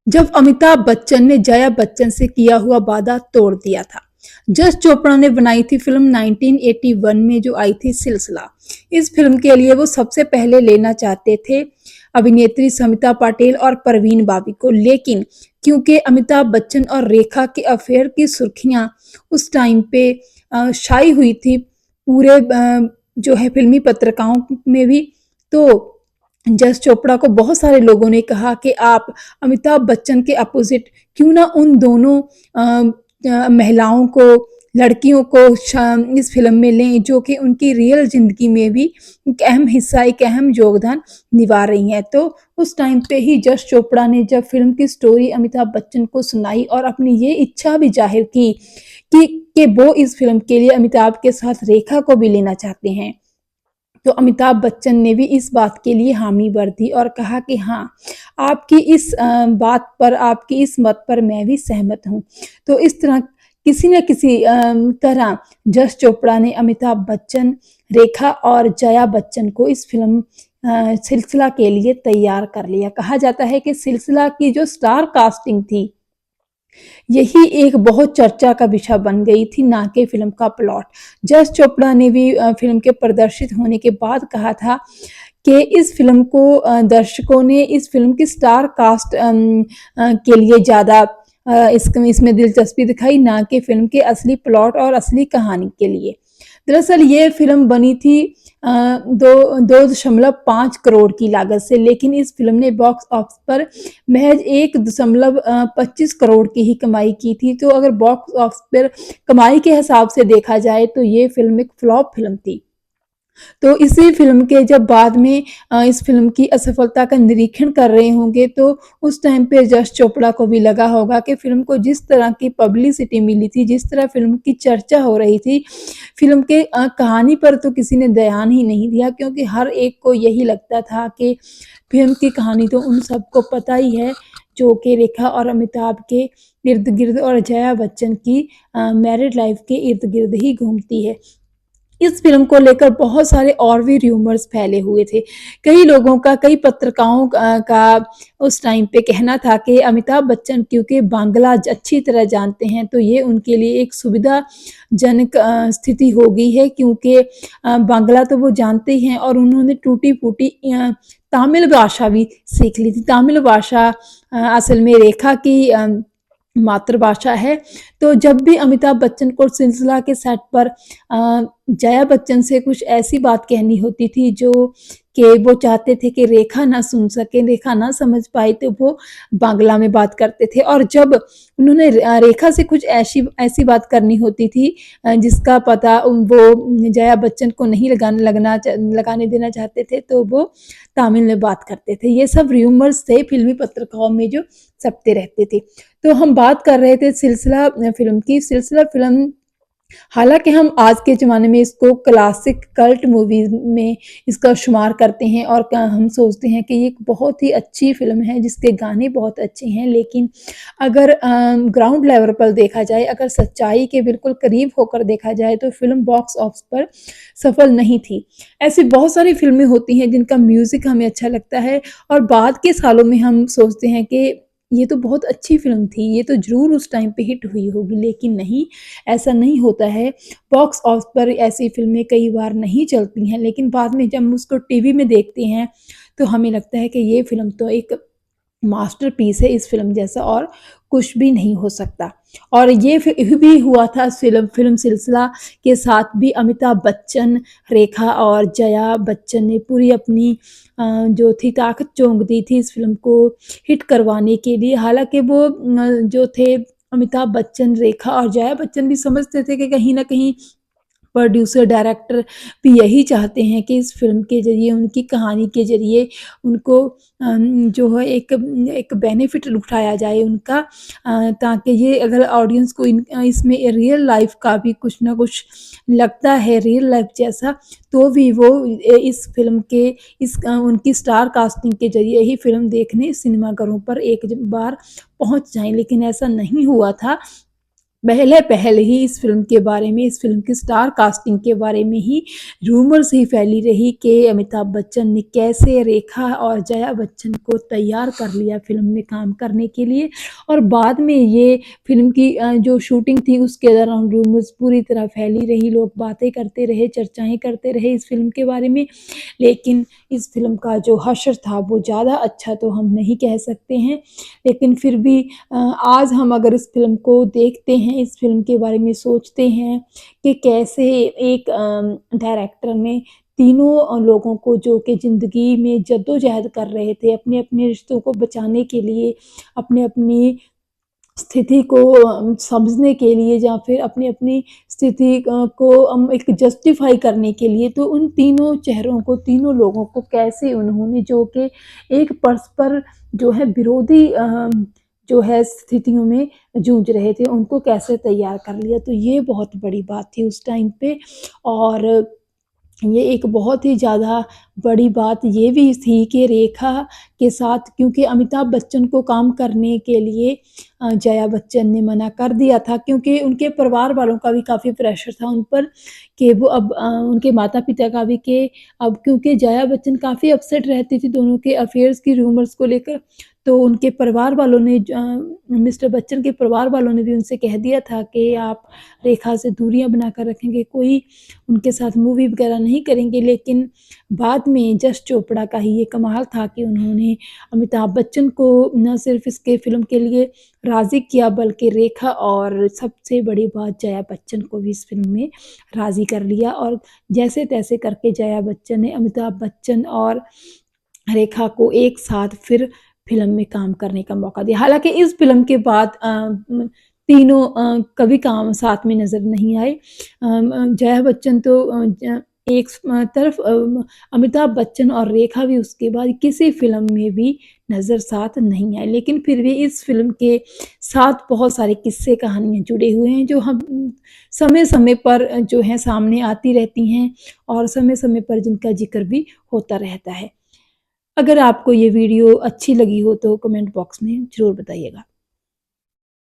जब अमिताभ बच्चन ने जया बच्चन से किया हुआ वादा तोड़ दिया था। जस चोपड़ा ने बनाई थी फिल्म 1981 में जो आई थी सिलसिला। इस फिल्म के लिए वो सबसे पहले लेना चाहते थे अभिनेत्री समिता पाटिल और परवीन बाबी को, लेकिन क्योंकि अमिताभ बच्चन और रेखा के अफेयर की सुर्खियां उस टाइम पे छाई हुई थी पूरे जो है फिल्मी पत्रिकाओं में भी, तो जस चोपड़ा को बहुत सारे लोगों ने कहा कि आप अमिताभ बच्चन के अपोजिट क्यों ना उन दोनों महिलाओं को, लड़कियों को इस फिल्म में लें जो कि उनकी रियल जिंदगी में भी एक अहम हिस्सा, एक अहम योगदान निभा रही हैं। तो उस टाइम पे ही जस चोपड़ा ने जब फिल्म की स्टोरी अमिताभ बच्चन को सुनाई और अपनी ये इच्छा भी जाहिर की कि वो इस फिल्म के लिए अमिताभ के साथ रेखा को भी लेना चाहते हैं, तो अमिताभ बच्चन ने भी इस बात के लिए हामी भर दी और कहा कि हाँ, आपकी इस बात पर, आपकी इस मत पर मैं भी सहमत हूँ। तो इस तरह किसी न किसी तरह जस चोपड़ा ने अमिताभ बच्चन, रेखा और जया बच्चन को इस फिल्म सिलसिला के लिए तैयार कर लिया। कहा जाता है कि सिलसिला की जो स्टार कास्टिंग थी, यही एक बहुत चर्चा का विषय बन गई थी, ना कि फिल्म का प्लॉट। जस चोपड़ा ने भी फिल्म के प्रदर्शित होने के बाद कहा था कि इस फिल्म को दर्शकों ने इस फिल्म की स्टार कास्ट के लिए ज़्यादा इसमें दिलचस्पी दिखाई, ना कि फिल्म के असली प्लॉट और असली कहानी के लिए। दरअसल ये फिल्म बनी थी 2.5 करोड़ की लागत से, लेकिन इस फिल्म ने बॉक्स ऑफिस पर महज 1.25 करोड़ की ही कमाई की थी। तो अगर बॉक्स ऑफिस पर कमाई के हिसाब से देखा जाए तो ये फिल्म एक फ्लॉप फिल्म थी। तो इसी फिल्म के जब बाद में इस फिल्म की असफलता का निरीक्षण कर रहे होंगे, तो उस टाइम पे जश चोपड़ा को भी लगा होगा कि फिल्म को जिस तरह की पब्लिसिटी मिली थी, जिस तरह फिल्म की चर्चा हो रही थी, फिल्म के कहानी पर तो किसी ने ध्यान ही नहीं दिया, क्योंकि हर एक को यही लगता था कि फिल्म की कहानी तो उन सबको पता ही है जो कि रेखा और अमिताभ के इर्द गिर्द और जया बच्चन की मैरिड लाइफ के इर्द गिर्द ही घूमती है। इस फ़िल्म को लेकर बहुत सारे और भी र्यूमर्स फैले हुए थे। कई लोगों का, कई पत्रकारों का उस टाइम पे कहना था कि अमिताभ बच्चन क्योंकि बांग्ला अच्छी तरह जानते हैं, तो ये उनके लिए एक सुविधाजनक स्थिति हो गई है, क्योंकि बांग्ला तो वो जानते ही हैं और उन्होंने टूटी-फूटी तमिल भाषा भी सीख ली थी। तमिल भाषा असल में रेखा की मातृभाषा है। तो जब भी अमिताभ बच्चन को सिलसिला के सेट पर जया बच्चन से कुछ ऐसी बात कहनी होती थी जो कि वो चाहते थे कि रेखा ना सुन सके, रेखा ना समझ पाए, तो वो बांग्ला में बात करते थे। और जब उन्होंने रेखा से कुछ ऐसी ऐसी बात करनी होती थी जिसका पता वो जया बच्चन को नहीं लगाने देना चाहते थे, तो वो तमिल में बात करते थे। ये सब र्यूमर्स थे फिल्मी पत्रिकाओं में जो छपते रहते थे। तो हम बात कर रहे थे सिलसिला फिल्म की। सिलसिला फिल्म, हालाँकि हम आज के ज़माने में इसको क्लासिक कल्ट मूवीज़ में इसका शुमार करते हैं और हम सोचते हैं कि ये एक बहुत ही अच्छी फ़िल्म है जिसके गाने बहुत अच्छे हैं, लेकिन अगर ग्राउंड लेवल पर देखा जाए, अगर सच्चाई के बिल्कुल करीब होकर देखा जाए, तो फ़िल्म बॉक्स ऑफिस पर सफल नहीं थी। ऐसी बहुत सारी फ़िल्में होती हैं जिनका म्यूज़िक हमें अच्छा लगता है और बाद के सालों में हम सोचते हैं कि ये तो बहुत अच्छी फ़िल्म थी, ये तो ज़रूर उस टाइम पे हिट हुई होगी, लेकिन नहीं, ऐसा नहीं होता है। बॉक्स ऑफिस पर ऐसी फ़िल्में कई बार नहीं चलती हैं, लेकिन बाद में जब हम उसको टीवी में देखते हैं, तो हमें लगता है कि ये फ़िल्म तो एक मास्टरपीस है, इस फ़िल्म जैसा और कुछ भी नहीं हो सकता। और ये भी हुआ था फ़िल्म सिलसिला के साथ भी। अमिताभ बच्चन, रेखा और जया बच्चन ने पूरी अपनी जो थी ताकत झोंक दी थी इस फ़िल्म को हिट करवाने के लिए। हालाँकि वो जो थे अमिताभ बच्चन, रेखा और जया बच्चन भी समझते थे कि कहीं न कहीं प्रोड्यूसर, डायरेक्टर भी यही चाहते हैं कि इस फ़िल्म के ज़रिए, उनकी कहानी के ज़रिए उनको जो है एक बेनिफिट उठाया जाए उनका, ताकि ये अगर ऑडियंस को इसमें रियल लाइफ़ का भी कुछ न कुछ लगता है, रियल लाइफ़ जैसा, तो भी वो इस फ़िल्म के उनकी स्टार कास्टिंग के ज़रिए ही फ़िल्म देखने सिनेमाघरों पर एक बार पहुँच जाएँ, लेकिन ऐसा नहीं हुआ था। पहले ही इस फ़िल्म के बारे में, इस फ़िल्म की स्टार कास्टिंग के बारे में ही रूमर्स ही फैली रही कि अमिताभ बच्चन ने कैसे रेखा और जया बच्चन को तैयार कर लिया फ़िल्म में काम करने के लिए। और बाद में ये फ़िल्म की जो शूटिंग थी उसके दौरान रूमर्स पूरी तरह फैली रही, लोग बातें करते रहे, चर्चाएँ करते रहे इस फ़िल्म के बारे में। लेकिन इस फ़िल्म का जो हशर था वो ज़्यादा अच्छा तो हम नहीं कह सकते हैं। लेकिन फिर भी आज हम अगर इस फ़िल्म को देखते हैं, इस फ़िल्म के बारे में सोचते हैं कि कैसे एक डायरेक्टर ने तीनों लोगों को जो कि ज़िंदगी में जद्दोजहद कर रहे थे, अपने-अपने रिश्तों को बचाने के लिए, अपनी-अपनी स्थिति को समझने के लिए या फिर अपनी-अपनी स्थिति को एक जस्टिफ़ाई करने के लिए, तो उन तीनों चेहरों को, तीनों लोगों को कैसे उन्होंने जो कि एक परस्पर जो है विरोधी जो है स्थितियों में जूझ रहे थे, उनको कैसे तैयार कर लिया। तो ये बहुत बड़ी बात थी उस टाइम पे। और ये एक बहुत ही ज़्यादा बड़ी बात ये भी थी कि रेखा के साथ, क्योंकि अमिताभ बच्चन को काम करने के लिए जया बच्चन ने मना कर दिया था, क्योंकि उनके परिवार वालों का भी काफ़ी प्रेशर था उन पर कि वो अब उनके माता-पिता का भी कि अब क्योंकि जया बच्चन काफ़ी अपसेट रहती थी दोनों के अफ़ेयर्स की रूमर्स को लेकर, तो उनके परिवार वालों ने मिस्टर बच्चन के परिवार वालों ने भी उनसे कह दिया था कि आप रेखा से दूरियाँ बनाकर रखेंगे, कोई उनके साथ मूवी वगैरह नहीं करेंगे। लेकिन बाद में जश चोपड़ा का ही ये कमाल था कि उन्होंने अमिताभ बच्चन को न सिर्फ़ इसके फ़िल्म के लिए राज़ी किया, बल्कि रेखा और सबसे बड़ी बात जया बच्चन को भी इस फ़िल्म में राज़ी कर लिया। और जैसे-तैसे करके जया बच्चन ने अमिताभ बच्चन और रेखा को एक साथ फिर फ़िल्म में काम करने का मौका दिया। हालाँकि इस फ़िल्म के बाद तीनों कभी काम साथ में नज़र नहीं आए। जया बच्चन तो एक तरफ अमिताभ बच्चन और रेखा भी उसके बाद किसी फ़िल्म में भी नज़र साथ नहीं आए। लेकिन फिर भी इस फ़िल्म के साथ बहुत सारे किस्से कहानियाँ जुड़े हुए हैं, जो हम समय-समय पर जो हैं सामने आती रहती हैं और समय-समय पर जिनका ज़िक्र भी होता रहता है। अगर आपको ये वीडियो अच्छी लगी हो तो कमेंट बॉक्स में ज़रूर बताइएगा।